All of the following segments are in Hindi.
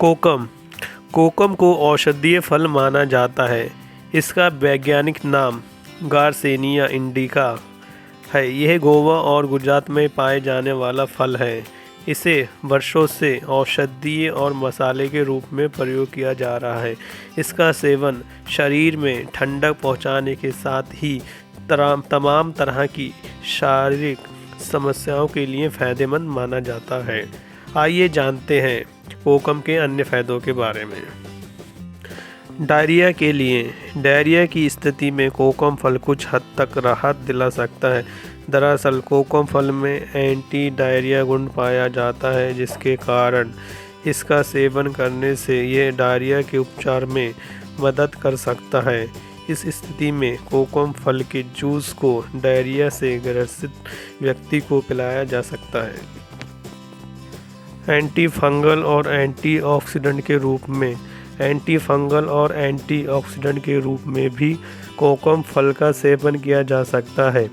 कोकम कोकम को औषधीय फल माना जाता है। इसका वैज्ञानिक नाम गार्सेनिया इंडिका है। यह गोवा और गुजरात में पाए जाने वाला फल है। इसे वर्षों से औषधीय और मसाले के रूप में प्रयोग किया जा रहा है। इसका सेवन शरीर में ठंडक पहुंचाने के साथ ही तमाम तरह की शारीरिक समस्याओं के लिए फ़ायदेमंद माना जाता है। आइए जानते हैं कोकम के अन्य फ़ायदों के बारे में। डायरिया की स्थिति में कोकम फल कुछ हद तक राहत दिला सकता है। दरअसल कोकम फल में एंटी डायरिया गुण पाया जाता है, जिसके कारण इसका सेवन करने से यह डायरिया के उपचार में मदद कर सकता है। इस स्थिति में कोकम फल के जूस को डायरिया से ग्रसित व्यक्ति को पिलाया जा सकता है। एंटी फंगल और एंटीऑक्सीडेंट के रूप में भी कोकम फल का सेवन किया जा सकता है।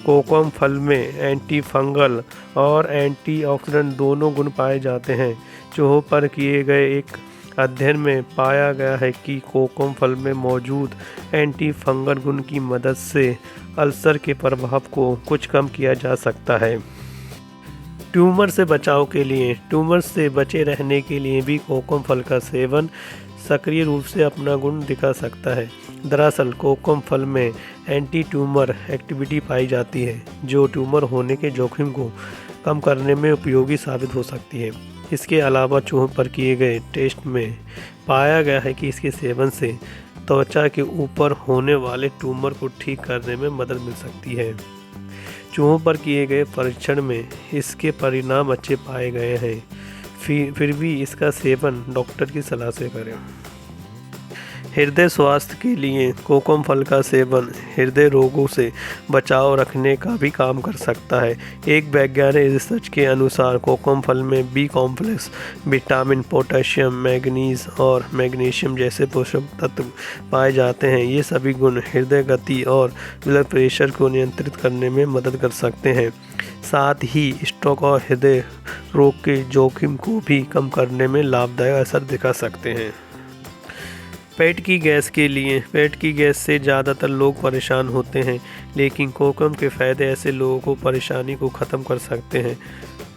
कोकम फल में एंटी फंगल और एंटीऑक्सीडेंट दोनों गुण पाए जाते हैं। चूहों पर किए गए एक अध्ययन में पाया गया है कि कोकम फल में मौजूद एंटी फंगल गुण की मदद से अल्सर के प्रभाव को कुछ कम किया जा सकता है। ट्यूमर से बचे रहने के लिए भी कोकम फल का सेवन सक्रिय रूप से अपना गुण दिखा सकता है। दरअसल कोकम फल में एंटी ट्यूमर एक्टिविटी पाई जाती है, जो ट्यूमर होने के जोखिम को कम करने में उपयोगी साबित हो सकती है। इसके अलावा चूहों पर किए गए टेस्ट में पाया गया है कि इसके सेवन से त्वचा के ऊपर होने वाले ट्यूमर को ठीक करने में मदद मिल सकती है। चूहों पर किए गए परीक्षण में इसके परिणाम अच्छे पाए गए हैं। फिर भी इसका सेवन डॉक्टर की सलाह से करें। हृदय स्वास्थ्य के लिए कोकम फल का सेवन हृदय रोगों से बचाव रखने का भी काम कर सकता है। एक वैज्ञानिक रिसर्च के अनुसार कोकम फल में B complex, vitamin, potassium, manganese और मैग्नीशियम जैसे पोषक तत्व पाए जाते हैं। ये सभी गुण हृदय गति और ब्लड प्रेशर को नियंत्रित करने में मदद कर सकते हैं। साथ ही स्ट्रोक और हृदय रोग के जोखिम को भी कम करने में लाभदायक असर दिखा सकते हैं। पेट की गैस से ज़्यादातर लोग परेशान होते हैं, लेकिन कोकम के फ़ायदे ऐसे लोगों को परेशानी को ख़त्म कर सकते हैं।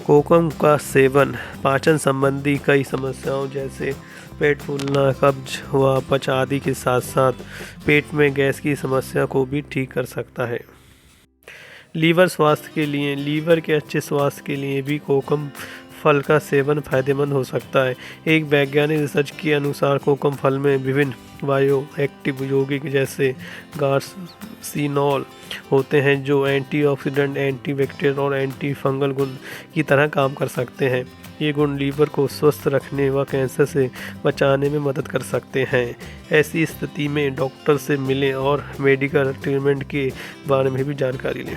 कोकम का सेवन पाचन संबंधी कई समस्याओं जैसे पेट फूलना, कब्ज व अपच आदि के साथ साथ पेट में गैस की समस्या को भी ठीक कर सकता है। लीवर के अच्छे स्वास्थ्य के लिए भी कोकम फल का सेवन फायदेमंद हो सकता है। एक वैज्ञानिक रिसर्च के अनुसार कोकम फल में विभिन्न बायो एक्टिव यौगिक जैसे गार्सिनॉल होते हैं, जो एंटीऑक्सीडेंट, एंटीबैक्टीरियल और एंटी फंगल गुण की तरह काम कर सकते हैं। ये गुण लीवर को स्वस्थ रखने व कैंसर से बचाने में मदद कर सकते हैं। ऐसी स्थिति में डॉक्टर से मिलें और मेडिकल ट्रीटमेंट के बारे में भी जानकारी लें।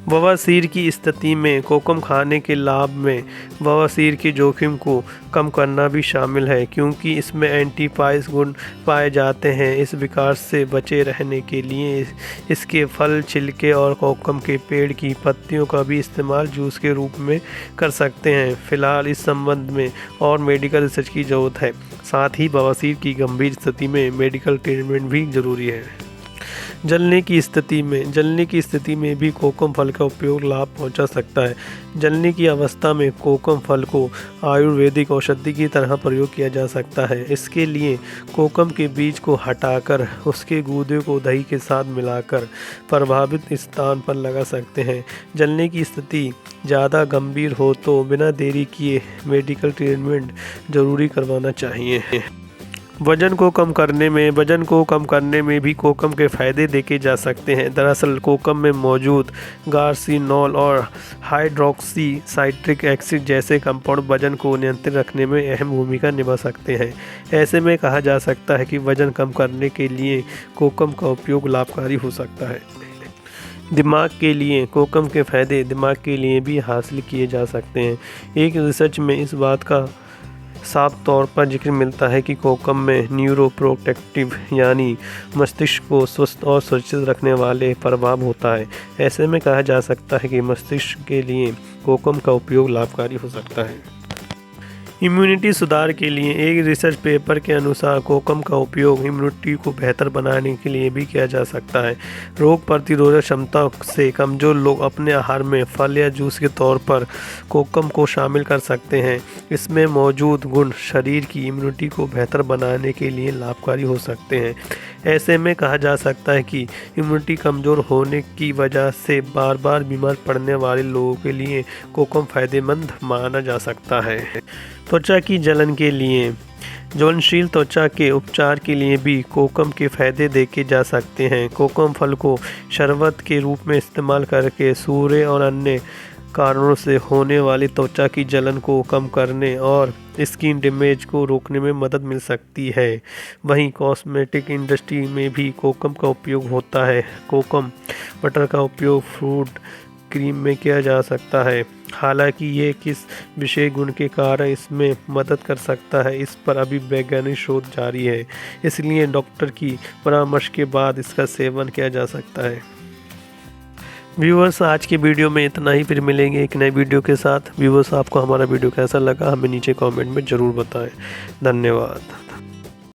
बवासीर की स्थिति में कोकम खाने के लाभ में बवासीर के जोखिम को कम करना भी शामिल है, क्योंकि इसमें एंटीपाइस गुण पाए जाते हैं। इस विकार से बचे रहने के लिए इसके फल, छिलके और कोकम के पेड़ की पत्तियों का भी इस्तेमाल जूस के रूप में कर सकते हैं। फिलहाल इस संबंध में और मेडिकल रिसर्च की ज़रूरत है। साथ ही बवासीर की गंभीर स्थिति में मेडिकल ट्रीटमेंट भी ज़रूरी है। जलने की स्थिति में भी कोकम फल का उपयोग लाभ पहुंचा सकता है। जलने की अवस्था में कोकम फल को आयुर्वेदिक औषधि की तरह प्रयोग किया जा सकता है। इसके लिए कोकम के बीज को हटाकर उसके गूदे को दही के साथ मिलाकर प्रभावित स्थान पर लगा सकते हैं। जलने की स्थिति ज़्यादा गंभीर हो तो बिना देरी किए मेडिकल ट्रीटमेंट जरूरी करवाना चाहिए। वजन को कम करने में भी कोकम के फ़ायदे देखे जा सकते हैं। दरअसल कोकम में मौजूद गार्सिनॉल और हाइड्रोक्सी साइट्रिक एसिड जैसे कंपाउंड वजन को नियंत्रित रखने में अहम भूमिका निभा सकते हैं। ऐसे में कहा जा सकता है कि वजन कम करने के लिए कोकम का उपयोग लाभकारी हो सकता है। कोकम के फ़ायदे दिमाग के लिए भी हासिल किए जा सकते हैं। एक रिसर्च में इस बात का साफ तौर पर जिक्र मिलता है कि कोकम में न्यूरोप्रोटेक्टिव यानी मस्तिष्क को स्वस्थ और सुरक्षित रखने वाले प्रभाव होता है। ऐसे में कहा जा सकता है कि मस्तिष्क के लिए कोकम का उपयोग लाभकारी हो सकता है। इम्यूनिटी सुधार के लिए एक रिसर्च पेपर के अनुसार कोकम का उपयोग इम्यूनिटी को बेहतर बनाने के लिए भी किया जा सकता है। रोग प्रतिरोधक क्षमता से कमज़ोर लोग अपने आहार में फल या जूस के तौर पर कोकम को शामिल कर सकते हैं। इसमें मौजूद गुण शरीर की इम्यूनिटी को बेहतर बनाने के लिए लाभकारी हो सकते हैं। ऐसे में कहा जा सकता है कि इम्यूनिटी कमज़ोर होने की वजह से बार बार बीमार पड़ने वाले लोगों के लिए कोकम फ़ायदेमंद माना जा सकता है। त्वचा की जलन के लिए ज्वलनशील त्वचा के उपचार के लिए भी कोकम के फायदे देखे जा सकते हैं। कोकम फल को शरबत के रूप में इस्तेमाल करके सूर्य और अन्य कारणों से होने वाली त्वचा की जलन को कम करने और स्किन डैमेज को रोकने में मदद मिल सकती है। वहीं कॉस्मेटिक इंडस्ट्री में भी कोकम का उपयोग होता है। कोकम बटर का उपयोग फ्रूट क्रीम में किया जा सकता है। हालांकि ये किस विशेष गुण के कारण इसमें मदद कर सकता है, इस पर अभी वैज्ञानिक शोध जारी है, इसलिए डॉक्टर की परामर्श के बाद इसका सेवन किया जा सकता है। व्यूअर्स, आज के वीडियो में इतना ही। फिर मिलेंगे एक नए वीडियो के साथ। व्यूअर्स, आपको हमारा वीडियो कैसा लगा हमें नीचे कमेंट में ज़रूर बताएं। धन्यवाद।